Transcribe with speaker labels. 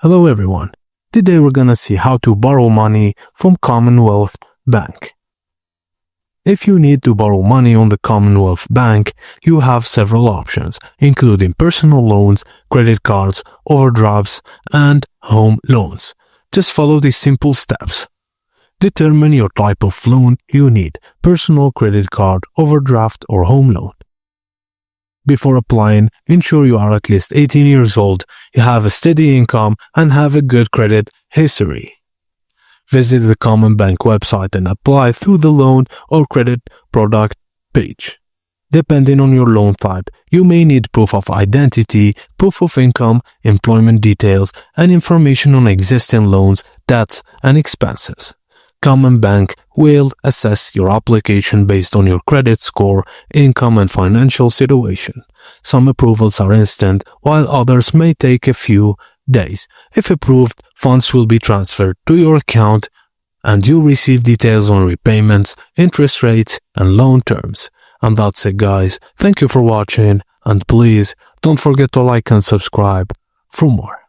Speaker 1: Hello everyone. Today we're gonna see how to borrow money from Commonwealth Bank. If you need to borrow money on the Commonwealth Bank, you have several options, including personal loans, credit cards, overdrafts, and home loans. Just follow these simple steps. Determine your type of loan you need: personal, credit card, overdraft, or home loan. Before applying, ensure you are at least 18 years old, you have a steady income, and have a good credit history. Visit the CommBank website and apply through the loan or credit product page. Depending on your loan type, you may need proof of identity, proof of income, employment details, and information on existing loans, debts, and expenses. CommBank will assess your application based on your credit score, income, and financial situation. Some approvals are instant, while others may take a few days. If approved, funds will be transferred to your account and you'll receive details on repayments, interest rates, and loan terms. And that's it, guys. Thank you for watching, and please don't forget to like and subscribe for more.